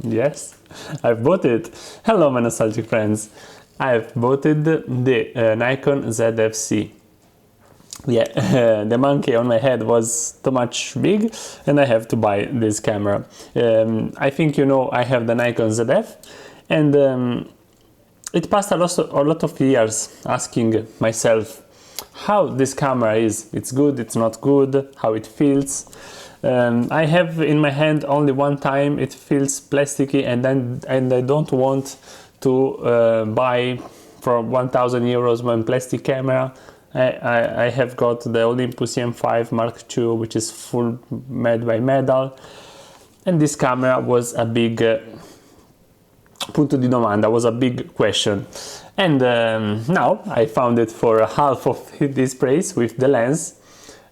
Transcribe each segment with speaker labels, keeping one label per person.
Speaker 1: Yes, I've bought it. Hello, my nostalgic friends. I've bought it, the Nikon ZFC. Yeah, the monkey on my head was too much big and I have to buy this camera. I think you know I have the Nikon ZF, and it passed a lot of years asking myself how this camera is. It's good, it's not good, how it feels. I have in my hand only one time. It feels plasticky, and I don't want to buy for 1,000 euros one plastic camera. I have got the Olympus EM5 Mark II, which is full made by metal, and this camera was a big punto di domanda, was a big question. And now I found it for half of this price with the lens.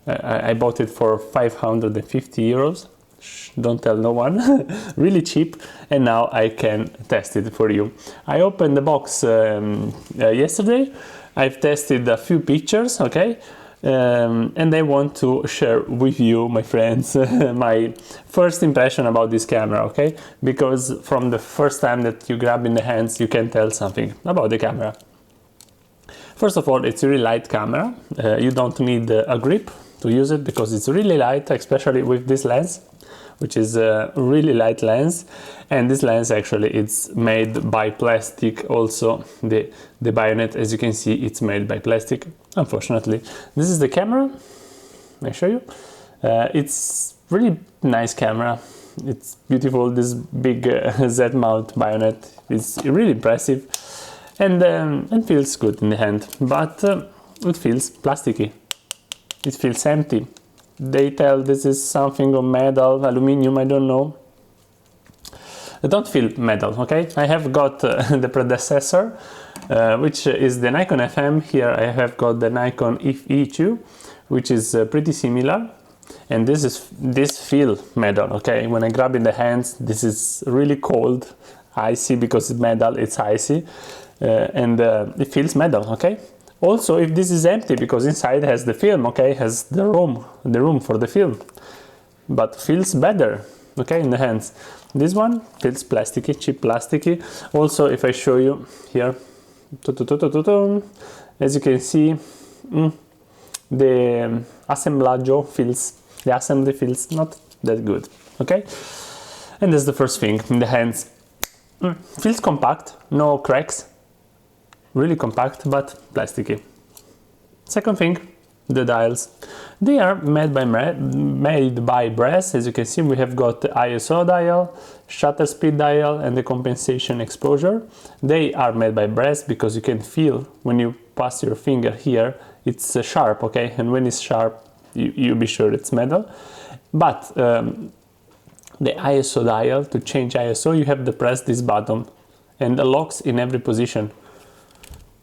Speaker 1: I bought it for 550 euros. Shh, don't tell no one. Really cheap, and now I can test it for you. I opened the box yesterday. I've tested a few pictures, okay, and I want to share with you, my friends, my first impression about this camera, okay, because from the first time that you grab in the hands you can tell something about the camera. First of all, it's a really light camera. You don't need a grip to use it because it's really light, especially with this lens, which is a really light lens. And this lens actually it's made by plastic. Also the bayonet, as you can see, it's made by plastic, unfortunately. This is the camera. I'll show you. It's really nice camera. It's beautiful. This big Z mount bayonet is really impressive, and feels good in the hand, but it feels plasticky. It feels empty. They tell this is something of metal, aluminium, I don't know. I don't feel metal, okay? I have got the predecessor, which is the Nikon FM. Here I have got the Nikon E2, which is pretty similar. And this feel metal, okay? When I grab in the hands, this is really cold, icy, because it's metal, it's icy. And it feels metal, okay? Also, if this is empty, because inside has the film, okay, has the room for the film, but feels better, okay, in the hands. This one feels plasticky, cheap plasticky. Also, if I show you here, as you can see, the assembly feels not that good, okay. And that's the first thing in the hands. Feels compact, no cracks. Really compact, but plasticky. Second thing, the dials. They are made by brass. As you can see, we have got the ISO dial, shutter speed dial, and the compensation exposure. They are made by brass because you can feel when you pass your finger here, it's sharp, okay? And when it's sharp, you be sure it's metal. But the ISO dial, to change ISO, you have to press this button, and it locks in every position.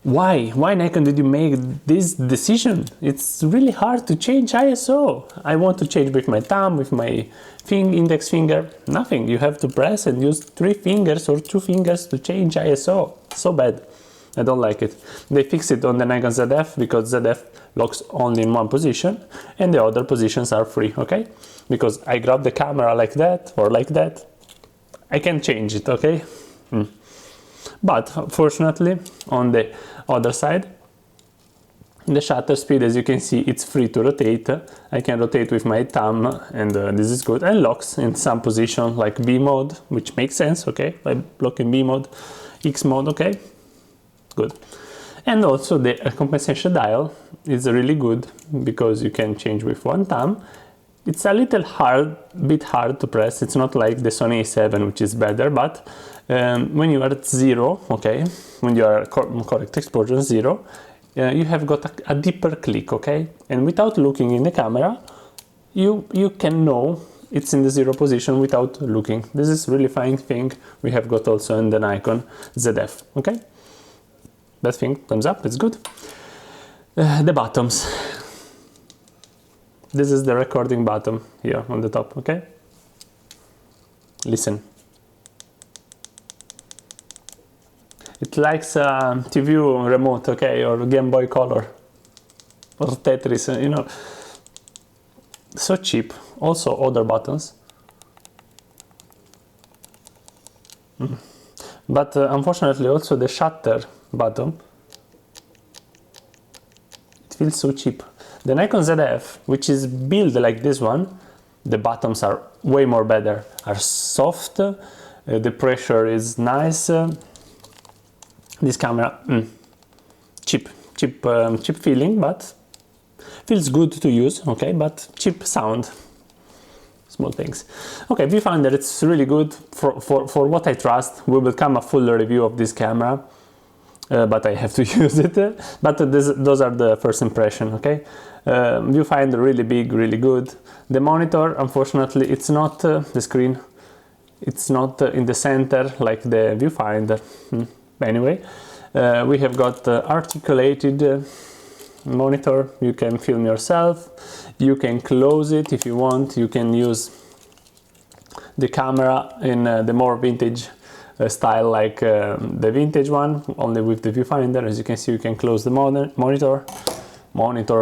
Speaker 1: Why Nikon did you make this decision? It's really hard to change ISO. I want to change with my thumb, with my index finger. Nothing. You have to press and use 3 fingers or 2 fingers to change ISO. So bad. I don't like it. They fix it on the Nikon ZF because ZF locks only in one position and the other positions are free, okay? Because I grab the camera like that or like that, I can change it, okay? But fortunately, on the other side, the shutter speed, as you can see, it's free to rotate. I can rotate with my thumb, and this is good. And locks in some position like B mode, which makes sense, okay? I lock in B mode, X mode, okay? Good. And also the compensation dial is really good because you can change with one thumb. It's a little bit hard to press. It's not like the Sony A7, which is better, but when you are at 0, okay, when you are correct exposure 0, you have got a deeper click, okay, and without looking in the camera, you can know it's in the 0 position without looking. This is really fine thing we have got also in the Nikon ZF, okay. That thing, thumbs up, it's good. The buttons. This is the recording button here on the top, okay? Listen. It likes a TV remote, okay, or Game Boy Color, or Tetris, you know. So cheap. Also other buttons. But unfortunately also the shutter button, it feels so cheap. The Nikon ZF, which is built like this one, the buttons are way more better, are soft, the pressure is nice. This camera, cheap feeling, but feels good to use, okay, but cheap sound. Small things. Okay, viewfinder, it's really good for what I trust. We will come a full review of this camera, but I have to use it. But those are the first impression, okay? Viewfinder, really big, really good. The monitor, unfortunately, it's not the screen. It's not in the center like the viewfinder. Anyway, we have got articulated monitor. You can film yourself, you can close it if you want, you can use the camera in the more vintage style like the vintage one, only with the viewfinder. As you can see, you can close the monitor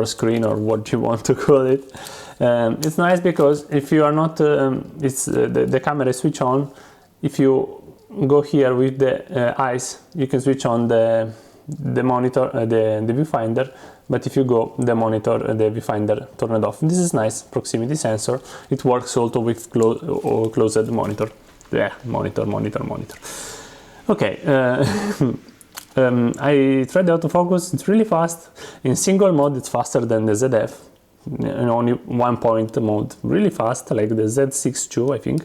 Speaker 1: screen, or what you want to call it. It's nice because if you are not the camera is switch on. If you go here with the eyes, you can switch on the monitor, the viewfinder, but if you go the monitor, the viewfinder turned off. This is nice proximity sensor. It works also with closed monitor. Yeah, monitor. Okay, I tried the autofocus. It's really fast. In single mode, it's faster than the ZF. In only 1 point mode, really fast, like the Z6 II, I think.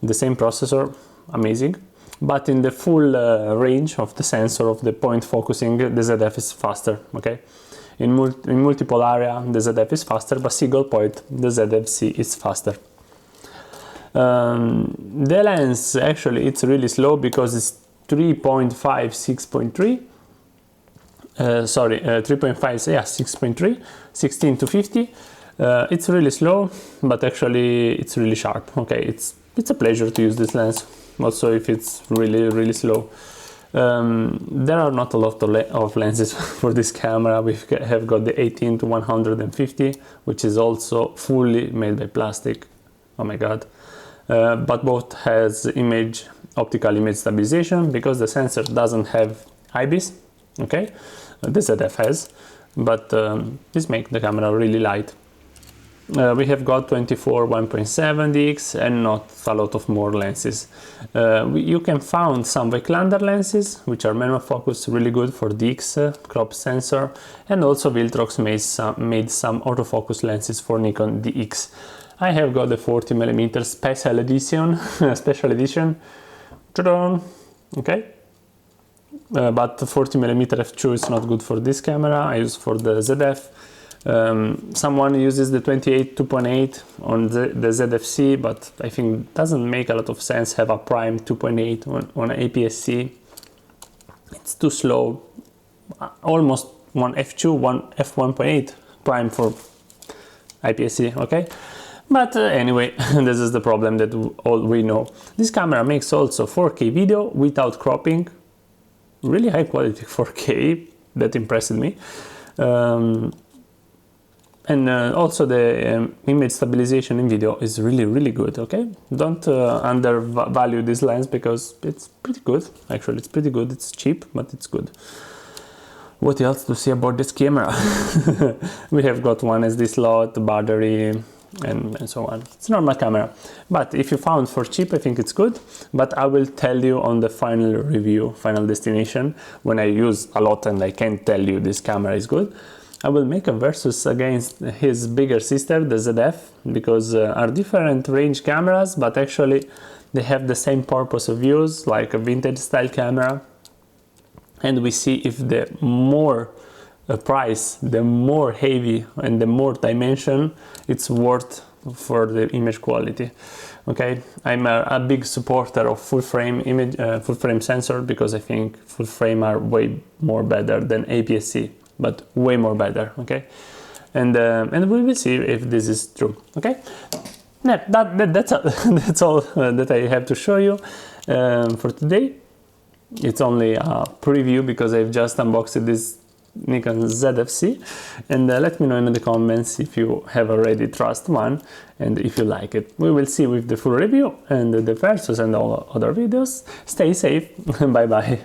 Speaker 1: The same processor, amazing. But in the full range of the sensor, of the point focusing, the ZF is faster, okay? In multiple area, the ZF is faster, but single point, the ZFC is faster. The lens, actually, it's really slow because it's 3.5, 6.3. 3.5, yeah, 6.3, 16 to 50. It's really slow, but actually it's really sharp, okay? It's a pleasure to use this lens. Also, if it's really slow. There are not a lot of lenses for this camera. We have got the 18 to 150, which is also fully made by plastic. Oh my god. But both has optical image stabilization, because the sensor doesn't have IBIS, okay? The ZF has, but this makes the camera really light. We have got 24 1.7x and not a lot of more lenses. You can find some Viclander lenses, which are manual focus, really good for DX crop sensor, and also Viltrox made some autofocus lenses for Nikon DX. I have got the 40mm special edition, okay, but 40mm f2 is not good for this camera. I use for the ZF. Someone uses the 28 2.8 on the ZFC, but I think it doesn't make a lot of sense have a prime 2.8 on APS-C. It's too slow. Almost one f2, one f1.8 prime for APS-C, okay? But anyway, this is the problem that all we know. This camera makes also 4K video without cropping. Really high quality 4K, that impressed me. And also the image stabilization in video is really good, okay? Don't undervalue this lens, because it's pretty good. Actually, it's pretty good. It's cheap, but it's good. What else to say about this camera? We have got one SD slot, battery, and so on. It's a normal camera, but if you found for cheap, I think it's good. But I will tell you on the final review, final destination, when I use a lot and I can tell you this camera is good. I will make a versus against his bigger sister, the ZF, because are different range cameras, but actually they have the same purpose of use, like a vintage style camera. And we see if the more price, the more heavy and the more dimension, it's worth for the image quality. Okay, I'm a big supporter of full frame image, full frame sensor, because I think full frame are way more better than APS-C, but way more better. Okay, and we will see if this is true. Okay, yeah, that's all that I have to show you for today. It's only a preview because I've just unboxed this Nikon ZFC, and let me know in the comments if you have already tried one and if you like it. We will see with the full review and the versus and all other videos. Stay safe, bye bye.